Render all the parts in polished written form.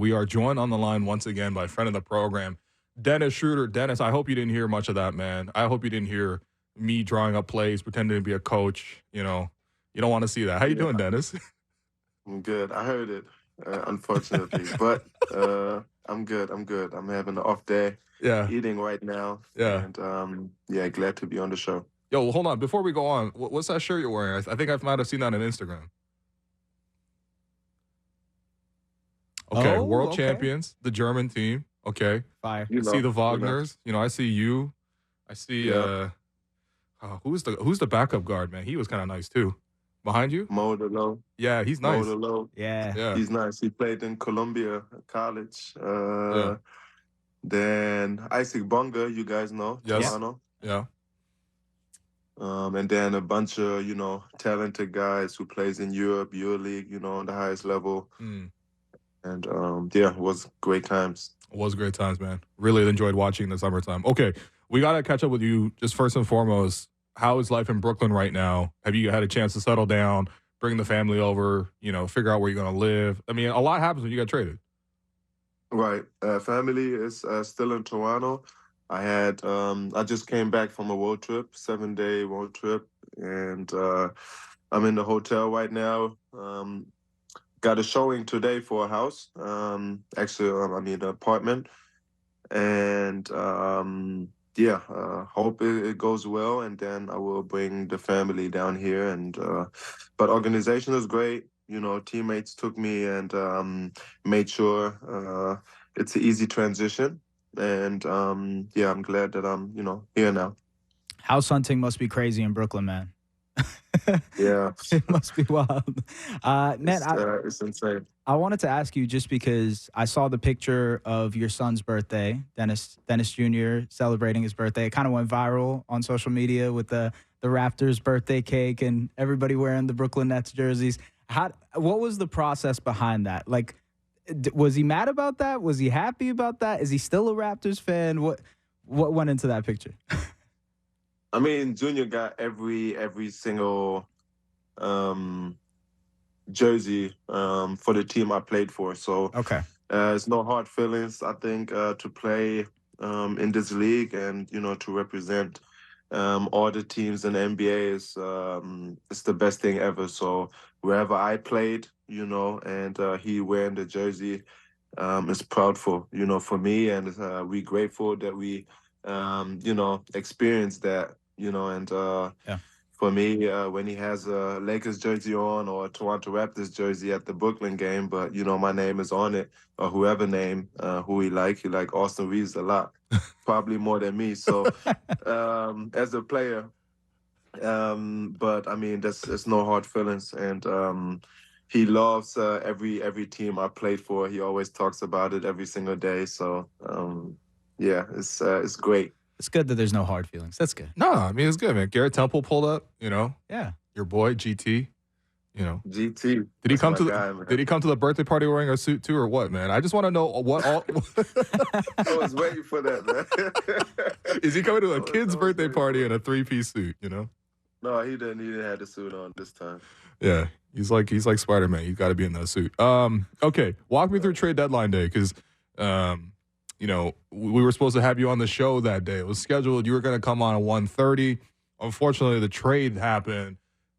We are joined on the line once again by a friend of the program, Dennis Schröder. Dennis, I hope you didn't hear much of that, man. I hope you didn't hear me drawing up plays, pretending to be a coach. You don't want to see that. How you Yeah, doing, Dennis? I'm good. I heard it, unfortunately, but I'm good. I'm good. I'm having an off day, Yeah, eating right now, yeah. and yeah, glad to be on the show. Yo, well, hold on. Before we go on, what's that shirt you're wearing? I think I might have seen that on Instagram. Okay, Oh, world okay. champions, the German team. Okay, Fire. You I see know, the you know. Wagners. I see you. I see Yeah, who's the backup guard, man? He was kind of nice too. Behind you? Mo the low, Yeah, he's Mo the nice. low. Yeah. Yeah, He's nice. He played in Columbia College. yeah. Then Isaac Bonga, you guys know, Yep. Yes. Toronto. Yeah. And then a bunch of talented guys who plays in Europe, EuroLeague, on the highest level. Mm. And yeah, it was great times. It was great times, man. Really enjoyed watching the summertime. Okay, we got to catch up with you just first and foremost. How is life in Brooklyn right now? Have you had a chance to settle down, bring the family over, figure out where you're going to live? I mean, a lot happens when you get traded. Right. Family is still in Toronto. I just came back from a road trip, 7-day road trip, and I'm in the hotel right now. Got a showing today for a house. Actually, I mean, an apartment. And yeah, hope it goes well. And then I will bring the family down here. But organization is great. Teammates took me and made sure it's an easy transition. And yeah, I'm glad that I'm here now. House hunting must be crazy in Brooklyn, man. Yeah, It must be wild. Man, it's insane. I wanted to ask you just because I saw the picture of your son's birthday, Dennis Jr. celebrating his birthday. It kind of went viral on social media with the Raptors birthday cake and everybody wearing the Brooklyn Nets jerseys. What was the process behind that? Like, was he mad about that? Was he happy about that? Is he still a Raptors fan? What went into that picture? I mean, Junior got every single um jersey for the team I played for. So Okay. it's no hard feelings. I think to play in this league and to represent all the teams in the NBA is it's the best thing ever. So wherever I played, and he wearing the jersey, is proudful, for me, and we grateful that we experienced that, and Yeah. for me, when he has a Lakers jersey on or a Toronto Raptors jersey at the Brooklyn game, but my name is on it, or whoever name who he like Austin Reeves a lot, probably more than me. So as a player, but I mean, there's no hard feelings, and he loves every team I played for. He always talks about it every single day. So yeah, it's great. It's good that there's no hard feelings. That's good. No, I mean, it's good, man. Garrett Temple pulled up, Yeah. your boy, GT. GT, Did he that's come my to guy, did man. he come to the birthday party wearing a suit too, or what, man? I just want to know what all I was waiting for that, man. is he coming to I a was, I kid's was birthday waiting party for in it. a 3-piece suit, No, he didn't. He didn't have the suit on this time. Yeah, he's like Spider-Man. He's got to be in that suit. Okay, walk me through trade deadline day because, we were supposed to have you on the show that day. It was scheduled. You were going to come on at 1:30. Unfortunately, the trade happened,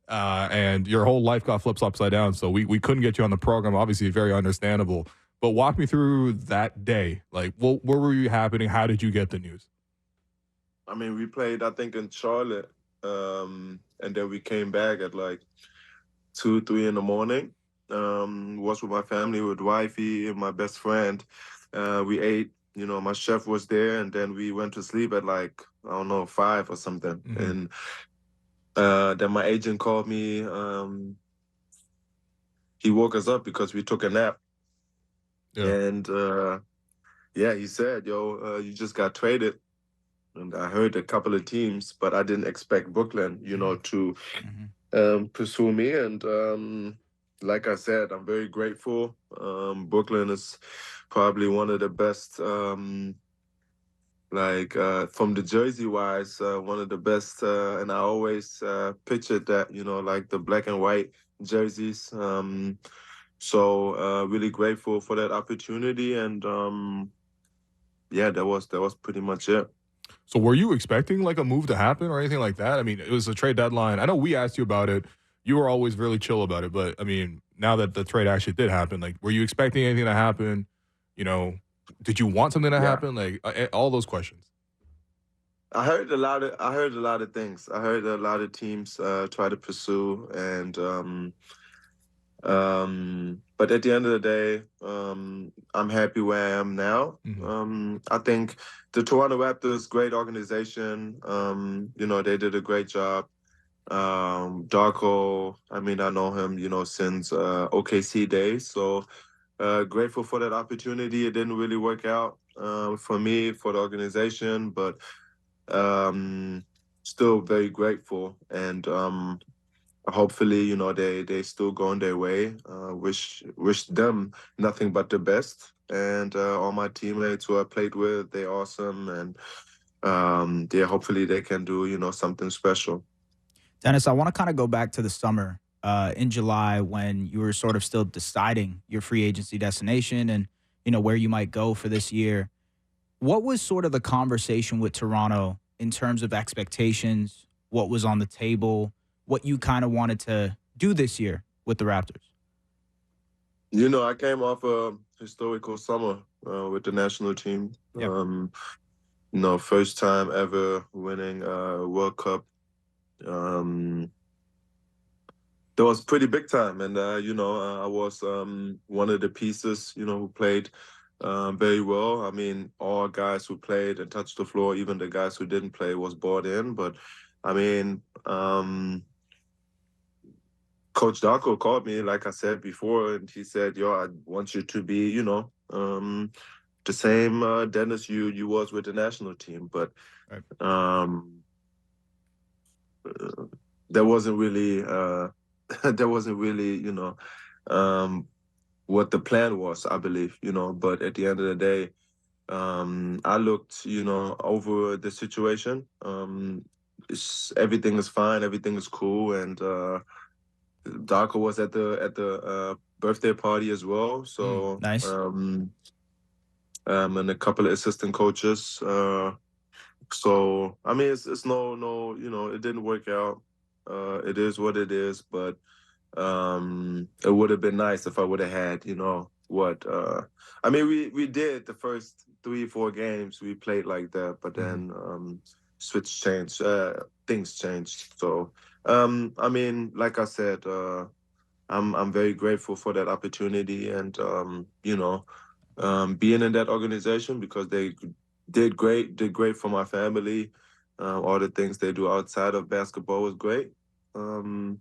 and your whole life got flipped upside down. So we couldn't get you on the program. Obviously, very understandable. But walk me through that day. Like, where were you happening? How did you get the news? I mean, we played, I think, in Charlotte, and then we came back at like 2, 3 in the morning. Was with my family, with wifey and my best friend. We ate. My chef was there, and then we went to sleep at like I don't know 5 or something. Mm-hmm. And then my agent called me. He woke us up because we took a nap, Yeah. and yeah, he said, "Yo, you just got traded." And I heard a couple of teams, but I didn't expect Brooklyn, to pursue me. And like I said, I'm very grateful. Brooklyn is probably one of the best, from the jersey wise, one of the best. And I always pictured that, like the black and white jerseys. So really grateful for that opportunity, and yeah, that was pretty much it. So were you expecting like a move to happen or anything like that? I mean, it was a trade deadline. I know we asked you about it. You were always really chill about it, but I mean, now that the trade actually did happen, like, were you expecting anything to happen? You know, did you want something to Yeah. happen? Like, all those questions. I heard a lot of things. I heard a lot of teams try to pursue, and but at the end of the day, I'm happy where I am now. I think the Toronto Raptors, great organization. They did a great job. Darko, I mean, I know him, since OKC days. So grateful for that opportunity. It didn't really work out for me, for the organization, but still very grateful. And hopefully, they still go on their way. Wish them nothing but the best. And all my teammates who I played with, they're awesome. And yeah, hopefully they can do, something special. Dennis, I want to kind of go back to the summer in July when you were sort of still deciding your free agency destination and, where you might go for this year. What was sort of the conversation with Toronto in terms of expectations, what was on the table, what you kind of wanted to do this year with the Raptors? I came off a historical summer with the national team. Yep. First time ever winning a World Cup. That was pretty big time, and I was one of the pieces, who played very well. I mean, all guys who played and touched the floor, even the guys who didn't play, was bought in. But I mean, Coach Darko called me, like I said before, and he said, "Yo, I want you to be, the same Dennis you was with the national team." But there wasn't really what the plan was, I believe, but at the end of the day, I looked, over the situation. Everything is fine, everything is cool, and Darko was at the birthday party as well. So nice. And a couple of assistant coaches. So I mean, it's no, it didn't work out. It is what it is, but it would have been nice if I would have had, what I mean, we did the first 3-4 games we played like that, but then switch changed, things changed. So I mean, like I said, I'm very grateful for that opportunity, and being in that organization, because they did great for my family. All the things they do outside of basketball was great. And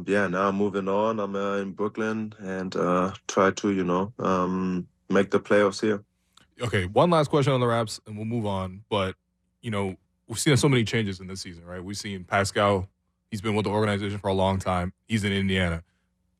yeah, now I'm moving on. I'm in Brooklyn, and try to, make the playoffs here. Okay, one last question on the Raps, and we'll move on. But, we've seen so many changes in this season, right? We've seen Pascal. He's been with the organization for a long time. He's in Indiana.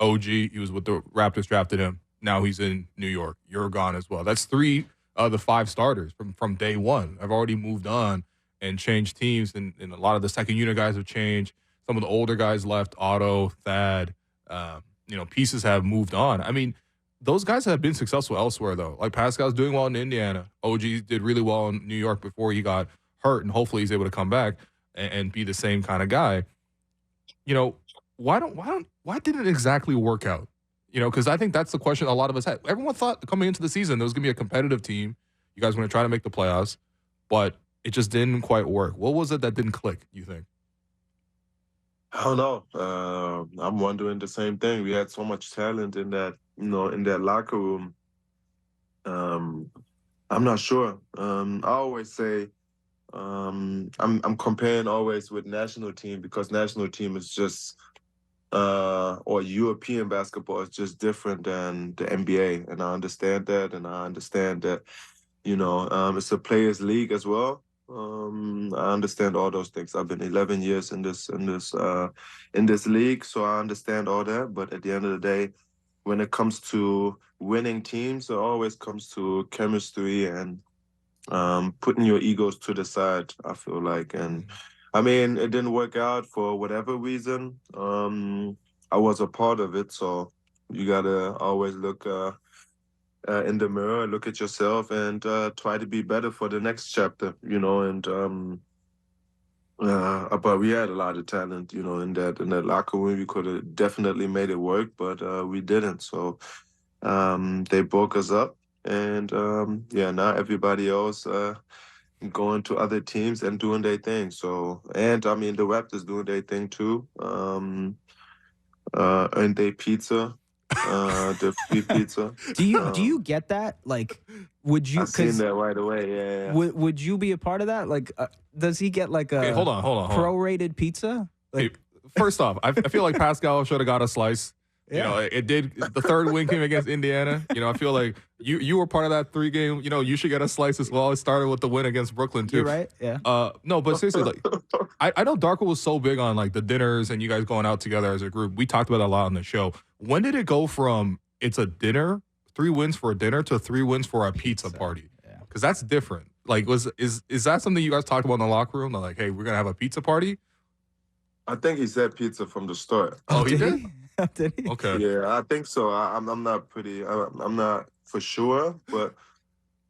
OG, he was with the Raptors, drafted him. Now he's in New York. You're gone as well. That's 3 of the 5 starters from day one. I've already moved on and changed teams, and a lot of the second unit guys have changed. Some of the older guys left, Otto, Thad. Pieces have moved on. I mean, those guys have been successful elsewhere, though. Like, Pascal's doing well in Indiana. OG did really well in New York before he got hurt, and hopefully he's able to come back and be the same kind of guy. Why didn't it exactly work out? Because I think that's the question a lot of us had. Everyone thought coming into the season there was going to be a competitive team. You guys were going to try to make the playoffs, but it just didn't quite work. What was it that didn't click, you think? I don't know. I'm wondering the same thing. We had so much talent in that, in that locker room. I'm not sure. I always say, I'm comparing always with national team, because national team is just or European basketball is just different than the NBA, and I understand that, and I understand that it's a players' league as well. I understand all those things. I've been 11 years in this league, so I understand all that. But at the end of the day, when it comes to winning teams, it always comes to chemistry and putting your egos to the side, I feel like. And I mean, it didn't work out for whatever reason. I was a part of it. So you gotta always look in the mirror, look at yourself, and try to be better for the next chapter. And but we had a lot of talent, in that locker room. We could have definitely made it work, but we didn't. So they broke us up, and yeah, now everybody else going to other teams and doing their thing. So, and I mean, the Raptors doing their thing too. And they pizza, the free pizza. Do you get that? Like, would you? I seen Because that right away. Yeah. would you be a part of that? Like, does he get like Okay, a hold on. prorated pizza? Okay, Like, first off, I feel like Pascal should have got a slice. You Yeah. know, it did. The third win came against Indiana. I feel like you were part of that 3-game. You should get a slice as well. It started with the win against Brooklyn too. you're right. Yeah. No, but seriously, like I know Darko was so big on like the dinners and you guys going out together as a group. We talked about that a lot on the show. When did it go from it's a dinner, 3 wins for a dinner, to 3 wins for a pizza party? Yeah. Because that's different. Like, is that something you guys talked about in the locker room? They're like, hey, we're gonna have a pizza party. I think he said pizza from the start. Oh, he did? Did he? Okay. Yeah, I think so. I'm not pretty. I'm not for sure, but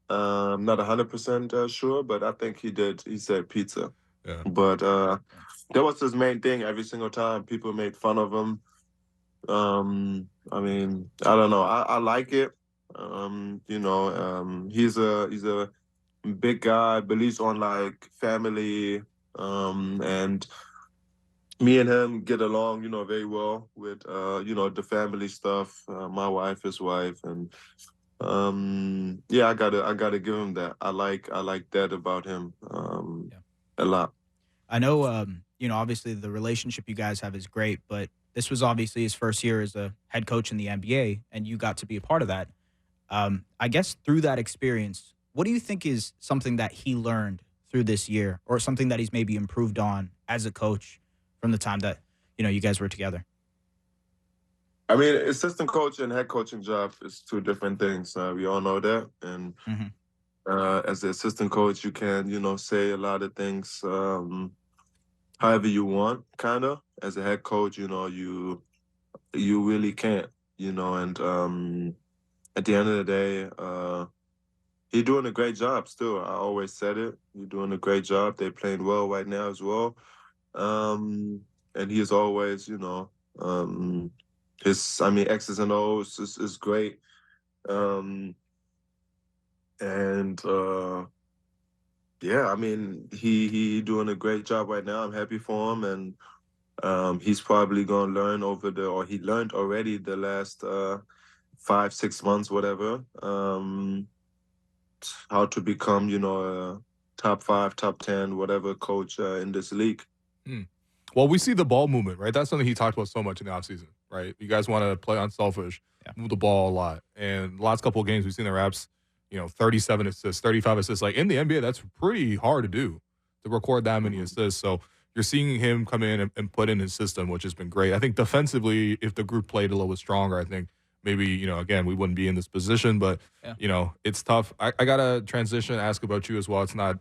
I'm not 100% sure. But I think he did. He said pizza. Yeah. But that was his main thing. Every single time people made fun of him. I mean, I don't know. I like it. He's a big guy. Believes on like family. And me and him get along, very well with, the family stuff. My wife, his wife, and yeah, I gotta give him that. I like that about him a lot. I know, obviously the relationship you guys have is great, but this was obviously his first year as a head coach in the NBA, and you got to be a part of that. I guess through that experience, what do you think is something that he learned through this year, or something that he's maybe improved on as a coach from the time that, you guys were together? I mean, assistant coach and head coaching job is 2 different things. We all know that. And as the assistant coach, you can, say a lot of things however you want, kind of. As a head coach, you really can't, and at the end of the day, he's doing a great job still. I always said it. You're doing a great job. They're playing well right now as well. And he is always, X's and O's is great. Yeah, I mean, he doing a great job right now. I'm happy for him, and he's probably gonna learn or he learned already the last 5-6 months, whatever, how to become, a top 5, top 10, whatever coach in this league. Well, we see the ball movement, right? That's something he talked about so much in the offseason, right? You guys want to play unselfish, move the ball a lot. And the last couple of games, we've seen the Raps, 37 assists, 35 assists. Like, in the NBA, that's pretty hard to do, to record that many assists. So you're seeing him come in and put in his system, which has been great. I think defensively, if the group played a little bit stronger, I think maybe, again, we wouldn't be in this position. But, it's tough. I got to transition, ask about you as well. It's not,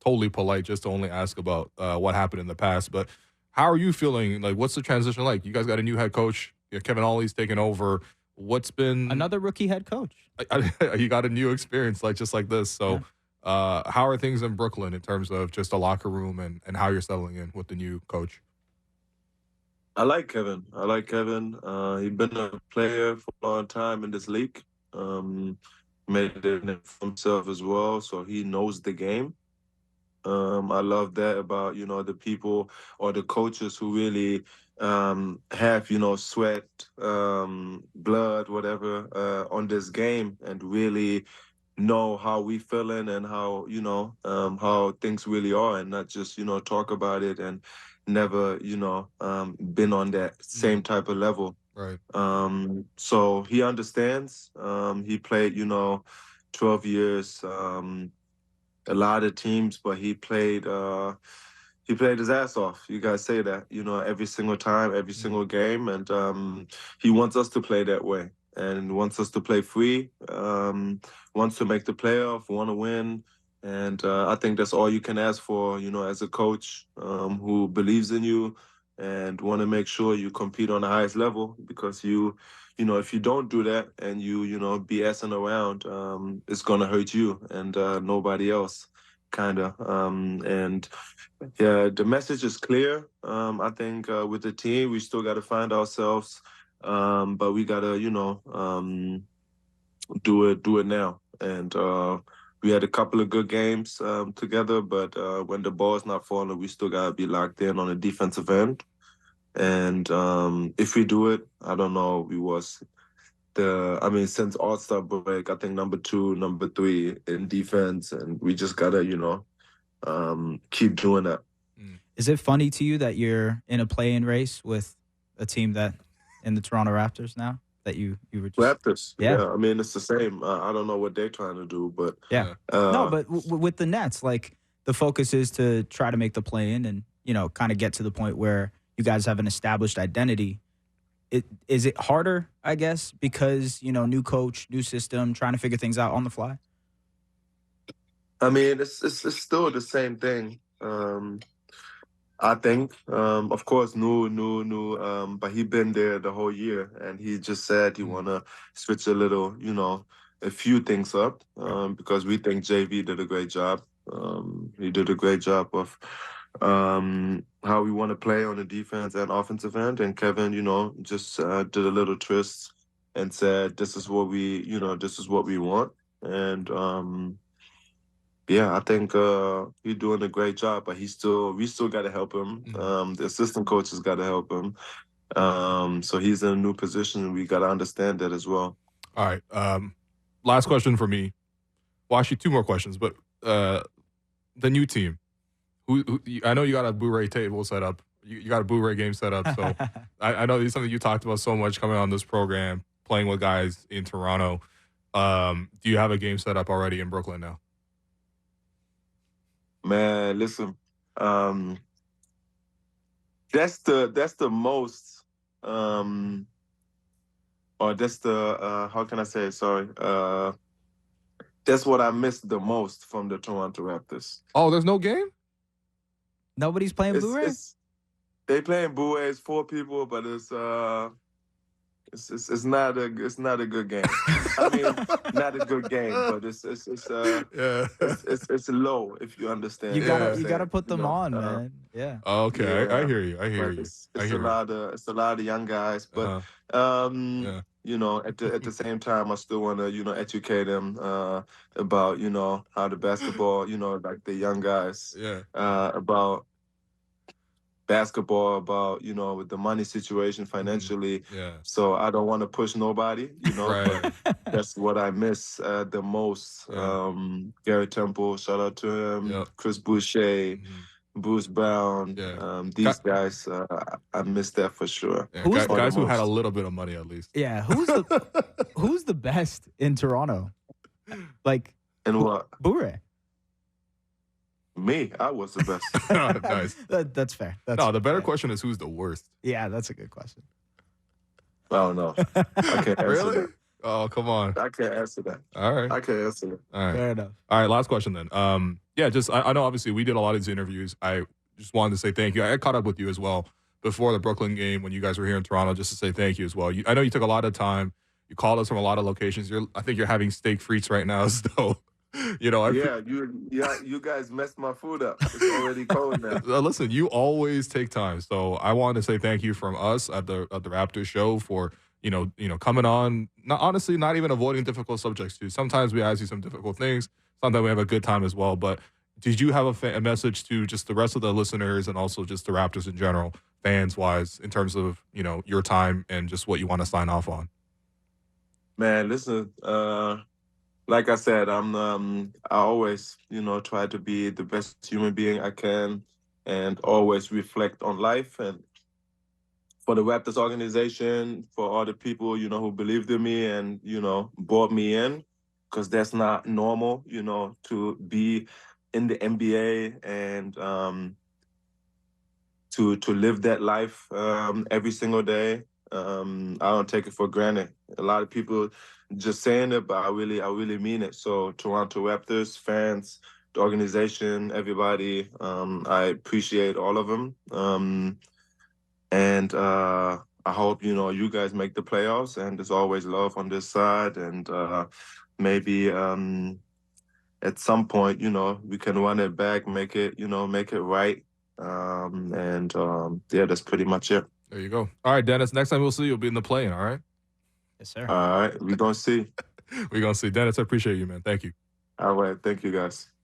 totally polite just to only ask about what happened in the past. But how are you feeling? Like, what's the transition like? You guys got a new head coach. Kevin Ollie's taken over. What's been another rookie head coach? You got a new experience just like this. So how are things in Brooklyn in terms of just a locker room and how you're settling in with the new coach? I like Kevin. He's been a player for a long time in this league. Made it for himself as well, so he knows the game. I love that about, the people or the coaches who really have, sweat, blood, whatever, on this game, and really know how we feeling and how, how things really are, and not just, talk about it and never, been on that same type of level. Right. So he understands. He played, 12 years, a lot of teams, but he played his ass off. You guys say that, every single time, every single game, and he wants us to play that way, and wants us to play free. Wants to make the playoff, want to win, and I think that's all you can ask for, as a coach who believes in you and want to make sure you compete on the highest level, because if you don't do that and BSing around, it's gonna hurt you and nobody else, kind of. And yeah, the message is clear. I think with the team, we still got to find ourselves, but we gotta, do it now. And we had a couple of good games together, but when the ball's not falling, we still gotta be locked in on the defensive end. And if we do it, I don't know. Since All-Star break, I think number 2, number 3 in defense, and we just gotta, keep doing that. Is it funny to you that you're in a play-in race with a team that in the Toronto Raptors now? That you were just Raptors. Yeah. I mean, it's the same. I don't know what they're trying to do, but yeah. No, but with the Nets, like the focus is to try to make the play-in and kind of get to the point where you guys have an established identity. Is it harder, I guess, because new coach, new system, trying to figure things out on the fly? I mean, it's still the same thing. I think, of course, new, but he been there the whole year, and he just said he wanna switch a few things up, because we think JV did a great job. He did a great job of how we want to play on the defense and offensive end, and Kevin, just did a little twist and said, "This is what we want," and. Yeah, I think he's doing a great job, but we still got to help him. The assistant coaches got to help him. So he's in a new position, and we got to understand that as well. All right. Last question for me. Well, actually, 2 more questions, but the new team. Who I know you got a Blu-ray table set up. You got a Blu-ray game set up. So I know this is something you talked about so much coming on this program, playing with guys in Toronto. Do you have a game set up already in Brooklyn now? Man, listen, that's the most, or that's the how can I say it? Sorry, that's what I missed the most from the Toronto Raptors. Oh, there's no game? Nobody's playing Blu-ray? They playing Blu-ray. It's 4 people, but it's not a good game. I mean, not a good game, but it's low, if you understand. You gotta put them on, man. Yeah. Oh, okay, Yeah. I hear you. It's a lot of young guys, but at the same time, I still want to educate them about how the basketball, like the young guys, about basketball, about with the money situation financially. So I don't want to push nobody, Right. but that's what I miss the most. Gary Temple, shout out to him. Chris Boucher, Bruce Brown, these guys, I miss that for sure. Yeah, guys who had a little bit of money at least. Yeah, who's the best in Toronto? Like, and what? Bure. Me, I was the best. Nice. That's fair. The better question is who's the worst. Yeah, that's a good question. I don't know. I can't answer Really? that. Oh, come on. I can't answer that. All right. I can't answer that. All right. Fair enough. All right, last question then. I know obviously we did a lot of these interviews. I just wanted to say thank you. I caught up with you as well before the Brooklyn game when you guys were here in Toronto, just to say thank you as well. I know you took a lot of time. You called us from a lot of locations. I think you're having steak frites right now, so you guys messed my food up. It's already cold now. Listen, you always take time, so I wanted to say thank you from us at the Raptors show for coming on. Not even avoiding difficult subjects too. Sometimes we ask you some difficult things. Sometimes we have a good time as well. But did you have a message to just the rest of the listeners and also just the Raptors in general, fans wise, in terms of your time and just what you want to sign off on? Man, listen. Like I said, I always, try to be the best human being I can and always reflect on life. And for the Raptors organization, for all the people, who believed in me and, brought me in, because that's not normal, to be in the NBA and to live that life every single day. I don't take it for granted. A lot of people just saying it, but I really mean it. So Toronto Raptors fans, the organization, everybody, I appreciate all of them. And I hope, you guys make the playoffs, and there's always love on this side. And maybe at some point, we can run it back, make it right. Yeah, that's pretty much it. There you go. All right, Dennis. Next time we'll see you, you'll be in the play-in. All right. Yes, sir. All right, we're gonna see. We're gonna see. Dennis, I appreciate you, man. Thank you. All right, thank you guys.